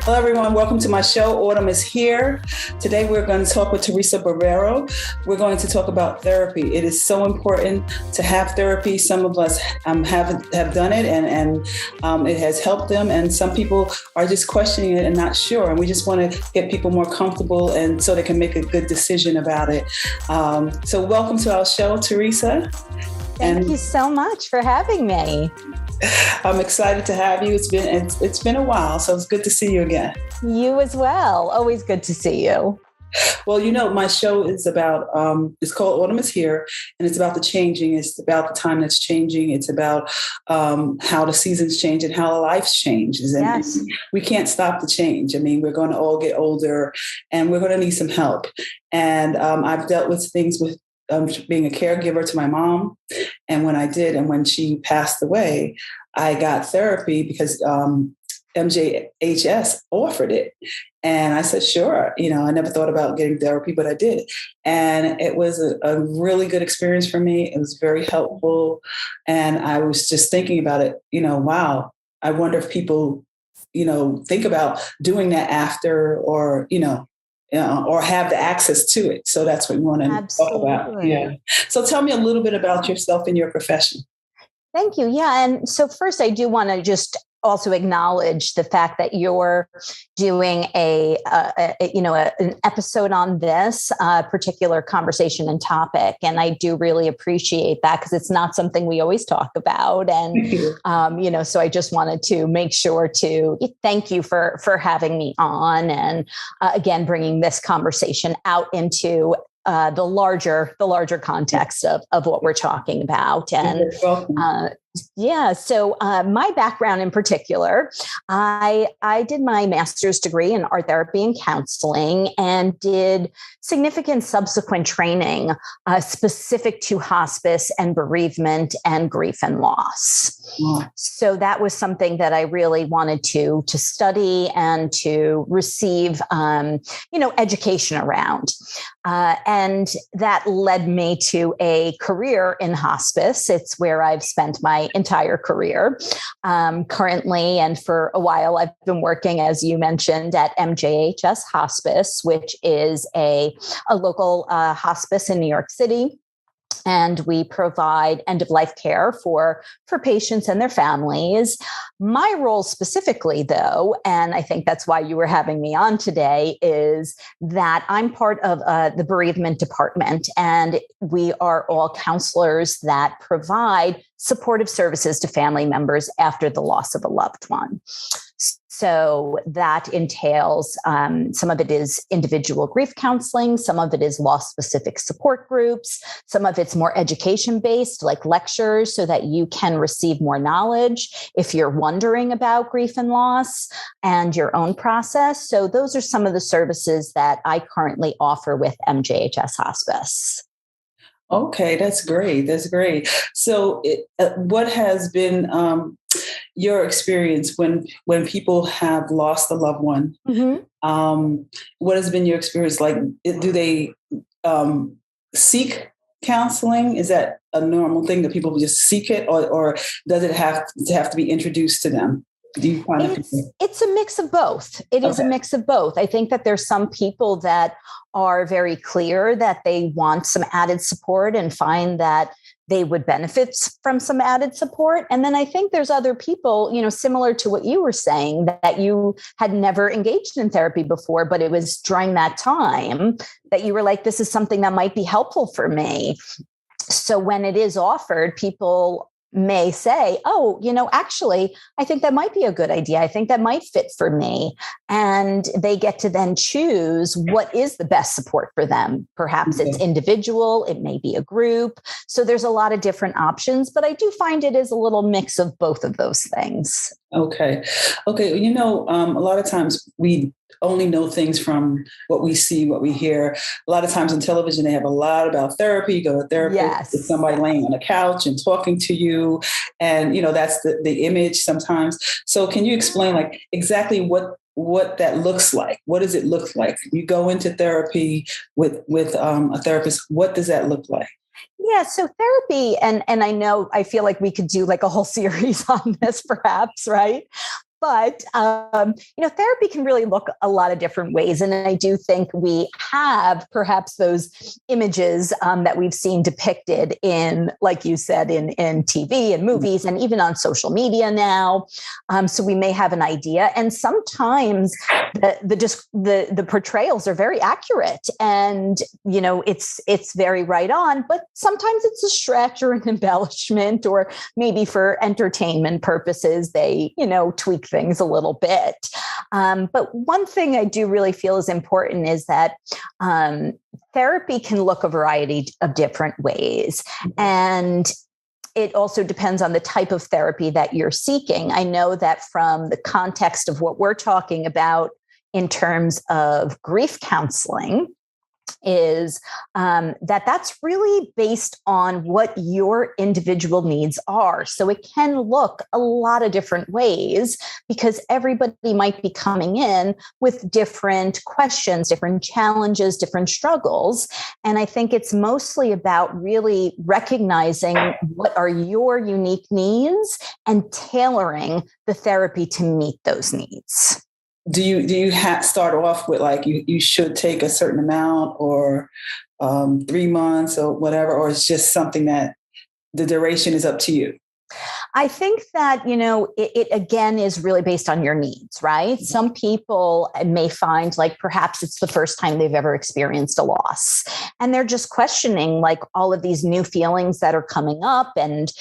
Hello, everyone. Welcome to my show. Autumn is here. Today, we're going to talk with Theresa Bavero. We're going to talk about therapy. It is so important to have therapy. Some of us have done it, and it has helped them. And some people are just questioning it and not sure. And we just want to get people more comfortable and so they can make a good decision about it. So welcome to our show, Theresa. Thank you so much for having me. I'm excited to have you. It's been a while, so it's good to see you again. You as well. Always good to see you. Well, my show is about, it's called Autumn is Here, and it's about the changing. It's about the time that's changing. It's about how the seasons change and how life changes. And yes. We can't stop the change. I mean, we're going to all get older and we're going to need some help. And I've dealt with things with being a caregiver to my mom. And when I did, and when she passed away, I got therapy because MJHS offered it. And I said, sure. I never thought about getting therapy, but I did. And it was a really good experience for me. It was very helpful. And I was just thinking about it, wow, I wonder if people, think about doing that after or have the access to it. So that's what we want to talk about. Yeah. So tell me a little bit about yourself and your profession. Thank you. Yeah. And so first, I do want to just also acknowledge the fact that you're doing an episode on this particular conversation and topic. And I do really appreciate that because it's not something we always talk about. And, so I just wanted to make sure to thank you for having me on and again, bringing this conversation out into the larger context of what we're talking about. And so my background in particular, I did my master's degree in art therapy and counseling and did significant subsequent training specific to hospice and bereavement and grief and loss. Yeah. So that was something that I really wanted to study and to receive, education around. And that led me to a career in hospice. It's where I've spent my entire career. Currently, and for a while, I've been working, as you mentioned, at MJHS Hospice, which is a local hospice in New York City. And we provide end-of-life care for patients and their families. My role specifically, though, and I think that's why you were having me on today, is that I'm part of the bereavement department, and we are all counselors that provide supportive services to family members after the loss of a loved one. So that entails, some of it is individual grief counseling, some of it is loss-specific support groups, some of it's more education-based, like lectures, so that you can receive more knowledge if you're wondering about grief and loss and your own process. So those are some of the services that I currently offer with MJHS Hospice. Okay, that's great. That's great. So what has been your experience when people have lost a loved one? Mm-hmm. What has been your experience like? Do they seek counseling? Is that a normal thing that people just seek it, or does it have to be introduced to them? Do you find it's a mix of both. It is a mix of both. I think that there's some people that are very clear that they want some added support and find that they would benefit from some added support. And then I think there's other people, similar to what you were saying, that you had never engaged in therapy before, but it was during that time that you were like, this is something that might be helpful for me. So when it is offered, people may say, oh, actually, I think that might be a good idea. I think that might fit for me. And they get to then choose what is the best support for them. Perhaps it's individual, it may be a group. So there's a lot of different options, but I do find it is a little mix of both of those things. Okay. A lot of times we only know things from what we see, what we hear. A lot of times on television, they have a lot about therapy. You go to therapy, with somebody laying on a couch and talking to you. And, that's the image sometimes. So can you explain exactly what that looks like? What does it look like? You go into therapy with a therapist. What does that look like? Yeah. So therapy, and I feel like we could do a whole series on this perhaps, right? But, therapy can really look a lot of different ways. And I do think we have perhaps those images that we've seen depicted in, like you said, in TV and movies and even on social media now. So we may have an idea. And sometimes the portrayals are very accurate and, it's very right on, but sometimes it's a stretch or an embellishment, or maybe for entertainment purposes, they, tweak things a little bit. But one thing I do really feel is important is that therapy can look a variety of different ways. And it also depends on the type of therapy that you're seeking. I know that from the context of what we're talking about in terms of grief counseling, is that's really based on what your individual needs are. So it can look a lot of different ways because everybody might be coming in with different questions, different challenges, different struggles. And I think it's mostly about really recognizing what are your unique needs and tailoring the therapy to meet those needs. Do you start off with like you should take a certain amount or 3 months or whatever, or it's just something that the duration is up to you? I think that, it again is really based on your needs, right? Some people may find like perhaps it's the first time they've ever experienced a loss and they're just questioning like all of these new feelings that are coming up. And,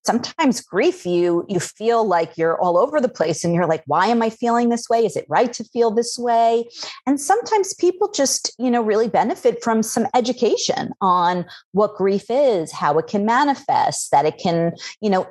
sometimes grief, you feel like you're all over the place and you're like, why am I feeling this way? Is it right to feel this way? And sometimes people just, really benefit from some education on what grief is, how it can manifest, that it can,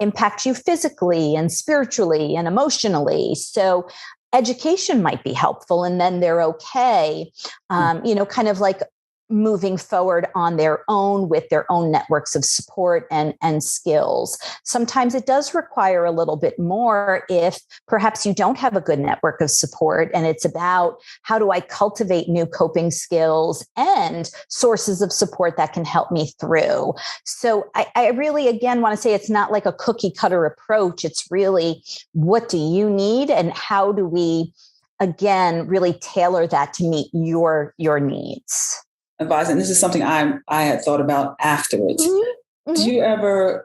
impact you physically and spiritually and emotionally. So education might be helpful. And then they're okay, kind of like moving forward on their own with their own networks of support and skills. Sometimes it does require a little bit more if perhaps you don't have a good network of support, and it's about how do I cultivate new coping skills and sources of support that can help me through. So I really, again, want to say it's not like a cookie cutter approach. It's really, what do you need and how do we, again, really tailor that to meet your needs? Advise, and this is something I had thought about afterwards. Mm-hmm. Do you ever,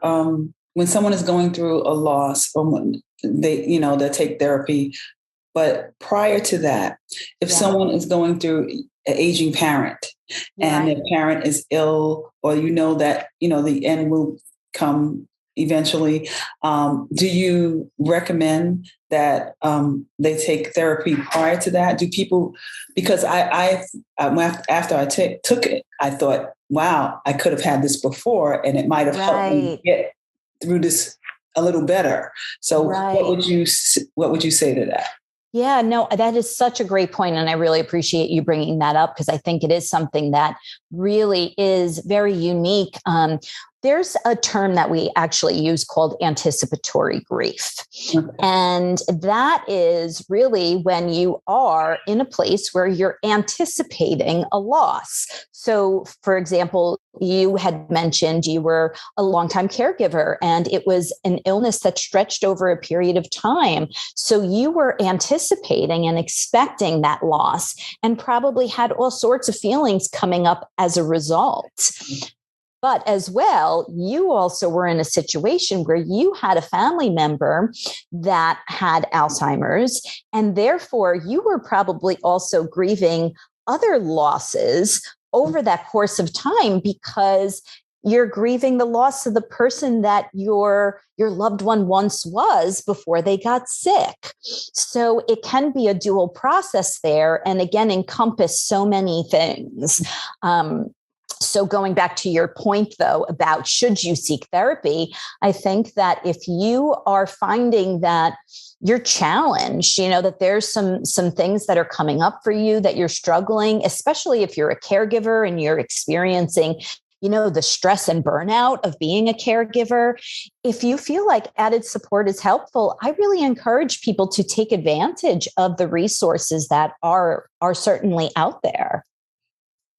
when someone is going through a loss, or when they take therapy, but prior to that, if someone is going through an aging parent and their parent is ill, or that the end will come eventually, do you recommend that they take therapy prior to that? Do people, because after I took it, I thought, wow, I could have had this before and it might have helped me get through this a little better. So what would you say to that? Yeah, no, that is such a great point. And I really appreciate you bringing that up because I think it is something that really is very unique. There's a term that we actually use called anticipatory grief. Okay. And that is really when you are in a place where you're anticipating a loss. So, for example, you had mentioned you were a longtime caregiver and it was an illness that stretched over a period of time. So you were anticipating and expecting that loss and probably had all sorts of feelings coming up as a result. But as well, you also were in a situation where you had a family member that had Alzheimer's, and therefore you were probably also grieving other losses over that course of time because you're grieving the loss of the person that your loved one once was before they got sick. So it can be a dual process there, and again, encompass so many things. So going back to your point, though, about should you seek therapy, I think that if you are finding that you're challenged, that there's some things that are coming up for you that you're struggling, especially if you're a caregiver and you're experiencing, the stress and burnout of being a caregiver. If you feel like added support is helpful, I really encourage people to take advantage of the resources that are certainly out there.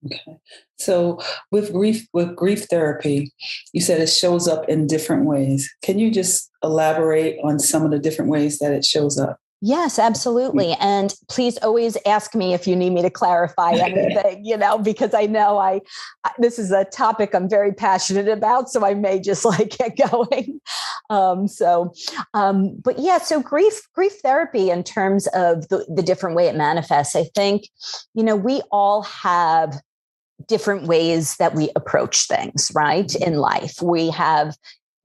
Okay. So with grief therapy, you said it shows up in different ways. Can you just elaborate on some of the different ways that it shows up? Yes, absolutely. And please always ask me if you need me to clarify anything, because I know this is a topic I'm very passionate about, so I may just get going. But yeah, so grief therapy in terms of the different way it manifests, I think, we all have different ways that we approach things, right? In life, we have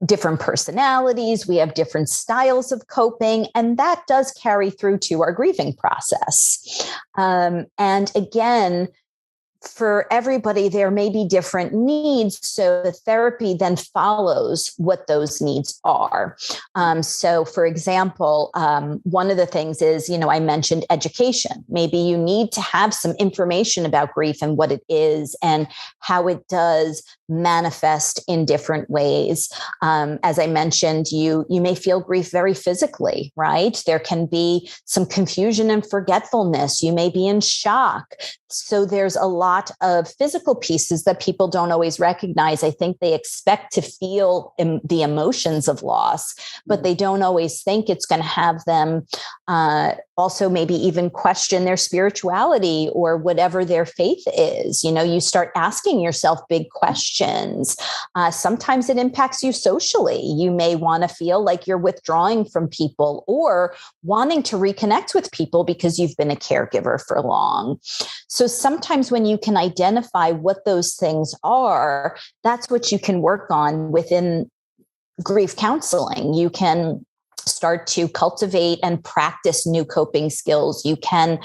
different personalities, we have different styles of coping, and that does carry through to our grieving process. And again, for everybody, there may be different needs. So the therapy then follows what those needs are. So for example, one of the things is, I mentioned education. Maybe you need to have some information about grief and what it is and how it does manifest in different ways. As I mentioned, you may feel grief very physically, right? There can be some confusion and forgetfulness. You may be in shock. So there's a lot of physical pieces that people don't always recognize. I think they expect to feel the emotions of loss, but they don't always think it's going to have them also maybe even question their spirituality or whatever their faith is. You start asking yourself big questions. Sometimes it impacts you socially. You may want to feel like you're withdrawing from people or wanting to reconnect with people because you've been a caregiver for long. So sometimes when you can identify what those things are, that's what you can work on within grief counseling. You can start to cultivate and practice new coping skills. You can,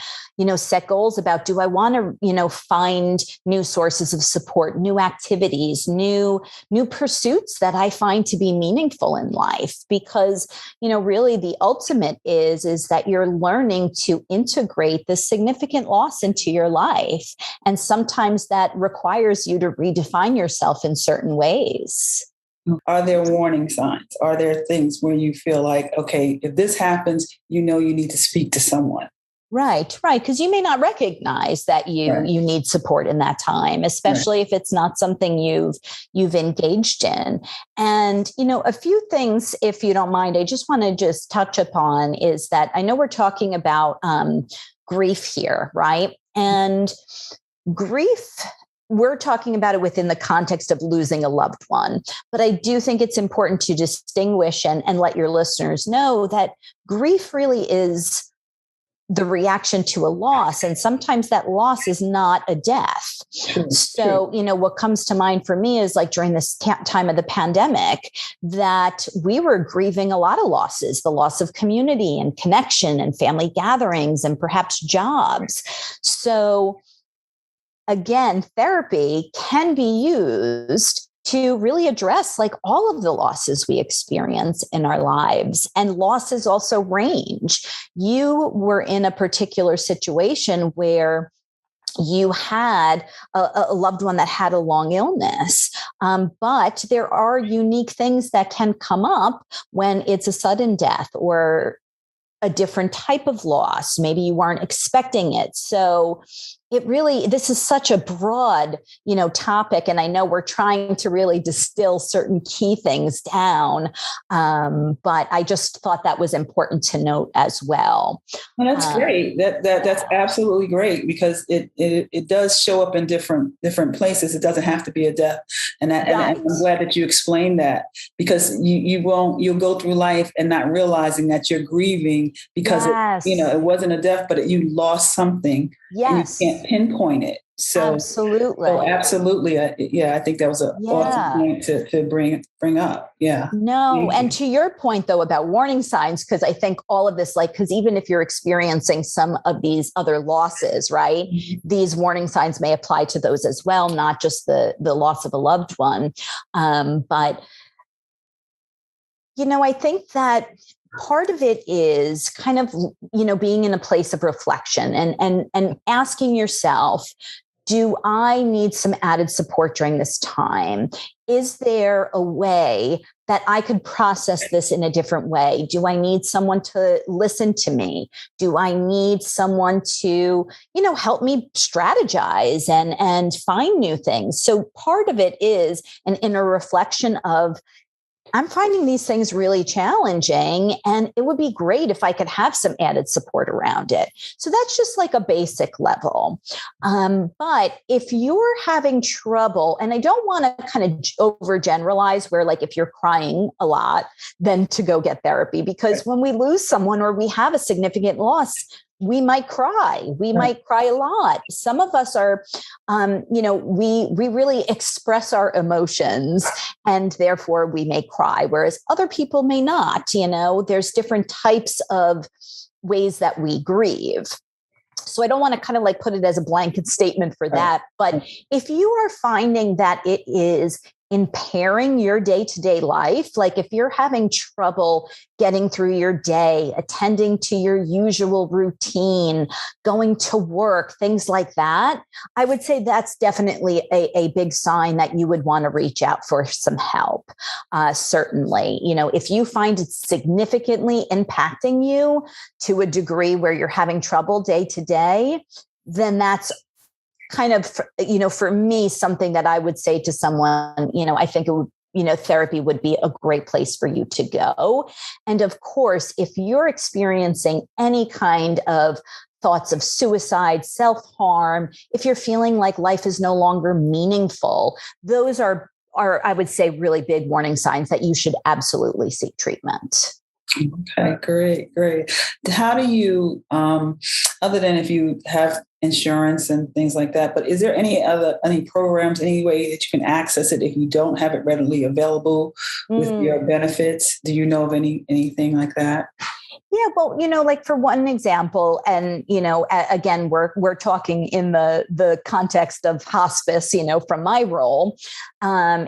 set goals about, do I want to, find new sources of support, new activities, new pursuits that I find to be meaningful in life? Because, really the ultimate is that you're learning to integrate this significant loss into your life. And sometimes that requires you to redefine yourself in certain ways. Are there warning signs? Are there things where you feel like, okay, if this happens, you need to speak to someone? Right. Because you may not recognize that you need support in that time, especially if it's not something you've engaged in. And, a few things, if you don't mind, I just want to touch upon is that I know we're talking about grief here, right? And grief, we're talking about it within the context of losing a loved one. But I do think it's important to distinguish and let your listeners know that grief really is the reaction to a loss. And sometimes that loss is not a death. So, what comes to mind for me is during this time of the pandemic, that we were grieving a lot of losses, the loss of community and connection and family gatherings and perhaps jobs. So again, therapy can be used to really address all of the losses we experience in our lives. And losses also range. You were in a particular situation where you had a loved one that had a long illness. But there are unique things that can come up when it's a sudden death or a different type of loss. Maybe you weren't expecting it. So this is such a broad, topic. And I know we're trying to really distill certain key things down. But I just thought that was important to note as well. Well, that's great. That's absolutely great, because it does show up in different places. It doesn't have to be a death. And I'm glad that you explained that, because you'll go through life and not realizing that you're grieving because it wasn't a death, but you lost something. Yes. And you can't pinpoint it. So absolutely. I think that was an awesome point to bring up. Yeah. No. And to your point though, about warning signs, because I think all of this, because even if you're experiencing some of these other losses, right, these warning signs may apply to those as well, not just the loss of a loved one. But, I think that part of it is kind of, being in a place of reflection and asking yourself, do I need some added support during this time? Is there a way that I could process this in a different way? Do I need someone to listen to me? Do I need someone to, help me strategize and find new things? So part of it is an inner reflection of, I'm finding these things really challenging, and it would be great if I could have some added support around it. So that's just like a basic level. But if you're having trouble, and I don't want to kind of overgeneralize where, like, if you're crying a lot, then to go get therapy, because when we lose someone or we have a significant loss, we might cry. We might cry a lot. Some of us are, we really express our emotions, and therefore we may cry, whereas other people may not. There's different types of ways that we grieve. So I don't want to kind of like put it as a blanket statement for that. But if you are finding that it is impairing your day-to-day life, like if you're having trouble getting through your day, attending to your usual routine, going to work, things like that, I would say that's definitely a big sign that you would want to reach out for some help. Certainly, if you find it significantly impacting you to a degree where you're having trouble day to day, then that's kind of, for me, something that I would say to someone, I think it would, therapy would be a great place for you to go. And of course, if you're experiencing any kind of thoughts of suicide, self-harm, if you're feeling like life is no longer meaningful, those are, I would say, really big warning signs that you should absolutely seek treatment. Okay, great. How do you, other than if you have insurance and things like that, but is there any programs, any way that you can access it if you don't have it readily available with your benefits? Do you know of anything like that? Yeah, well, like for one example, and, again, we're talking in the context of hospice, from my role,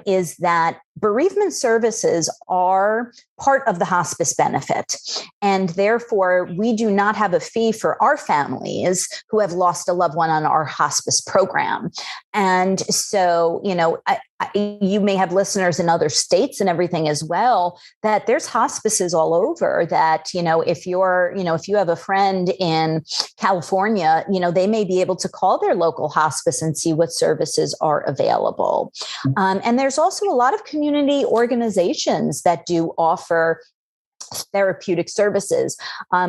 is that bereavement services are part of the hospice benefit. And therefore, we do not have a fee for our families who have lost a loved one on our hospice program. And so, you may have listeners in other states and everything as well, that there's hospices all over that, if you have a friend in California, they may be able to call their local hospice and see what services are available. And there's also a lot of community organizations that do offer therapeutic services.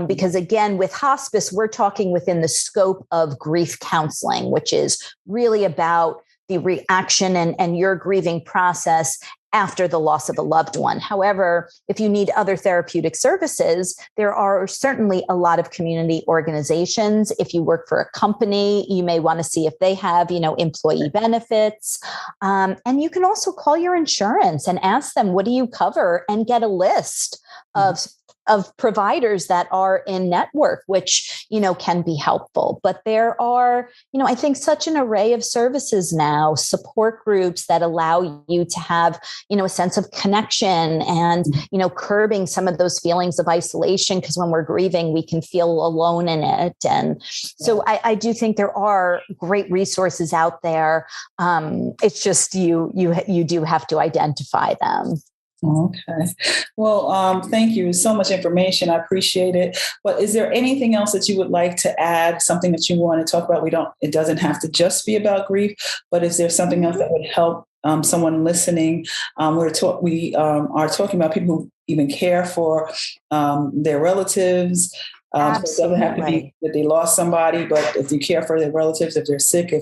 Because again, with hospice, we're talking within the scope of grief counseling, which is really about the reaction and your grieving process after the loss of a loved one. However, if you need other therapeutic services, there are certainly a lot of community organizations. If you work for a company, you may want to see if they have, employee benefits. And you can also call your insurance and ask them, what do you cover? And get a list of providers that are in network, which, can be helpful. But there are, I think such an array of services now, support groups that allow you to have, a sense of connection and, curbing some of those feelings of isolation. Because when we're grieving, we can feel alone in it. And so I do think there are great resources out there. It's just you do have to identify them. Okay. Well, thank you. So much information. I appreciate it. But is there anything else that you would like to add? Something that you want to talk about? It doesn't have to just be about grief, but is there something else that would help someone listening? We are talking about people who even care for their relatives. So it doesn't have to be that they lost somebody, but if you care for their relatives, if they're sick,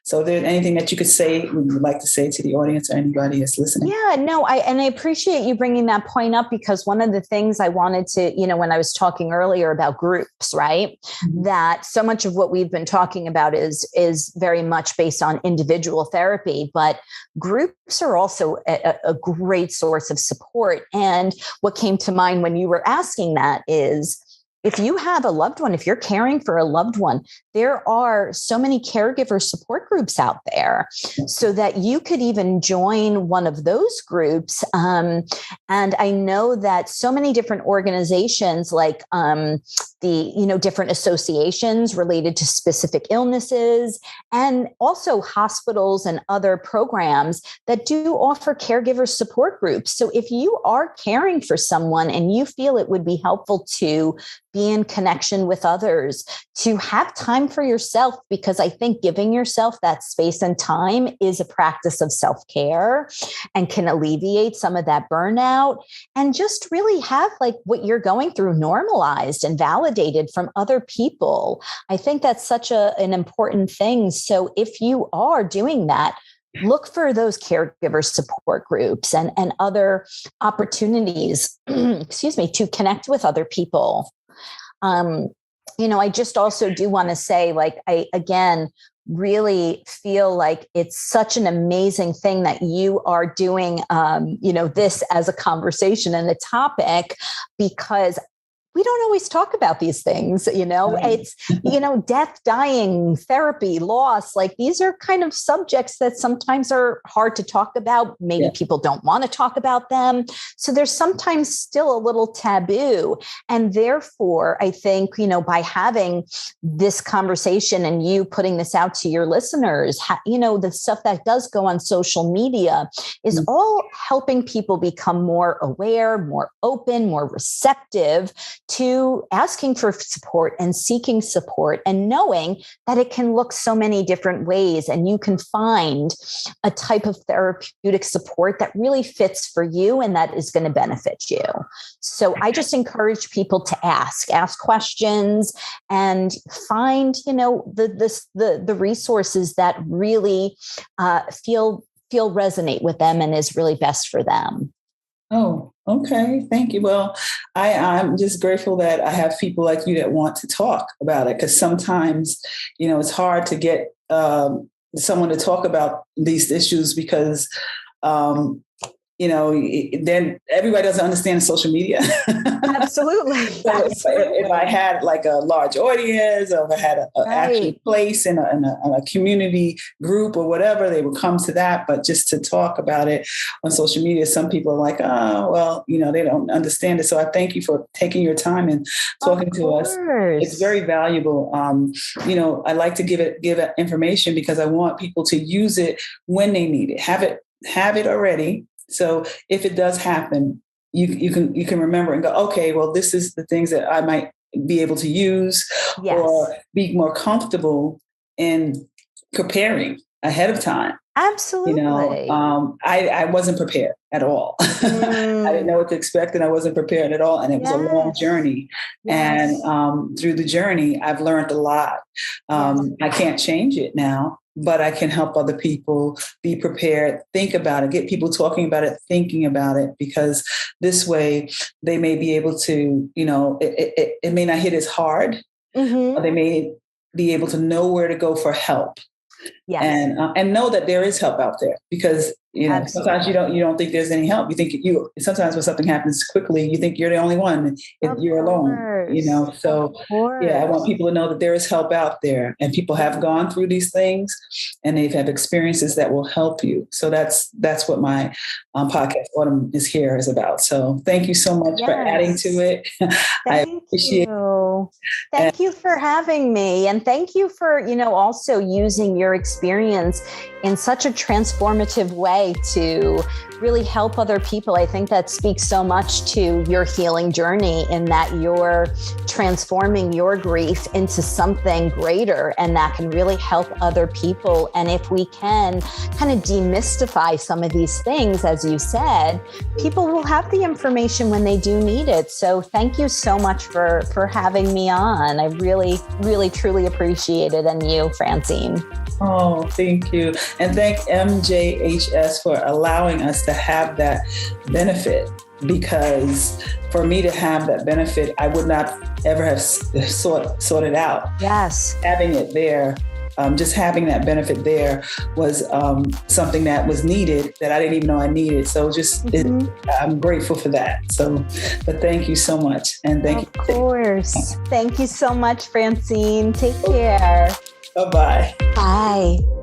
so there's anything that you could say, would you like to say to the audience or anybody that's listening? Yeah, no, I appreciate you bringing that point up, because one of the things I wanted to, when I was talking earlier about groups, right, that so much of what we've been talking about is very much based on individual therapy, but groups are also a great source of support. And what came to mind when you were asking that is, if you have a loved one, if you're caring for a loved one, there are so many caregiver support groups out there, so that you could even join one of those groups. And I know that so many different organizations, like the different associations related to specific illnesses, and also hospitals and other programs that do offer caregiver support groups. So if you are caring for someone and you feel it would be helpful to be in connection with others, to have time for yourself, because I think giving yourself that space and time is a practice of self-care and can alleviate some of that burnout, and just really have like what you're going through normalized and validated from other people. I think that's such an important thing. So if you are doing that, look for those caregiver support groups and other opportunities, excuse me, to connect with other people. I just also do want to say, like, I, again, really feel like it's such an amazing thing that you are doing, this as a conversation and a topic, because we don't always talk about these things, Right. it's, death, dying, therapy, loss, like these are kind of subjects that sometimes are hard to talk about. Maybe Yeah. people don't want to talk about them. So there's sometimes still a little taboo. And therefore, I think, by having this conversation and you putting this out to your listeners, the stuff that does go on social media is all helping people become more aware, more open, more receptive to asking for support and seeking support, and knowing that it can look so many different ways, and you can find a type of therapeutic support that really fits for you and that is going to benefit you. So I just encourage people to ask questions and find, the resources that really feel resonate with them and is really best for them. Oh, okay. Thank you. Well, I'm just grateful that I have people like you that want to talk about it, because sometimes, it's hard to get someone to talk about these issues because, then everybody doesn't understand social media. Absolutely. So if I had like a large audience, or if I had an actual place in a community group or whatever, they would come to that. But just to talk about it on social media, some people are like, oh, well, they don't understand it. So I thank you for taking your time and talking to us. It's very valuable. I like to give it information because I want people to use it when they need it. Have it already. So if it does happen, you can remember and go, okay, well, this is the things that I might be able to use, yes, or be more comfortable in preparing ahead of time. Absolutely. I wasn't prepared at all. I didn't know what to expect, and I wasn't prepared at all. And it was a long journey. Yes. And through the journey, I've learned a lot. I can't change it now, but I can help other people be prepared, think about it, get people talking about it, thinking about it, because this way they may be able to, it may not hit as hard, or they may be able to know where to go for help. Yes. And know that there is help out there, because sometimes you don't think there's any help. You think sometimes when something happens quickly, you think you're the only one if you're alone. So I want people to know that there is help out there, and people have gone through these things and they've had experiences that will help you. So that's what my podcast Autumn is Here is about. So thank you so much for adding to it. I appreciate it. Thank you for having me. And thank you for, also using your experience in such a transformative way to really help other people. I think that speaks so much to your healing journey, in that you're transforming your grief into something greater, and that can really help other people. And if we can kind of demystify some of these things, as you said, people will have the information when they do need it. So thank you so much for having me on. I really, really, truly appreciate it. And you, Francine. Oh, thank you. And thank MJHS for allowing us to have that benefit, because for me to have that benefit, I would not ever have sorted out. Yes. Having it there, just having that benefit there was something that was needed, that I didn't even know I needed. So I'm grateful for that. But thank you so much. And thank you. Of course. Thank you so much, Francine. Take care. Bye-bye. Bye.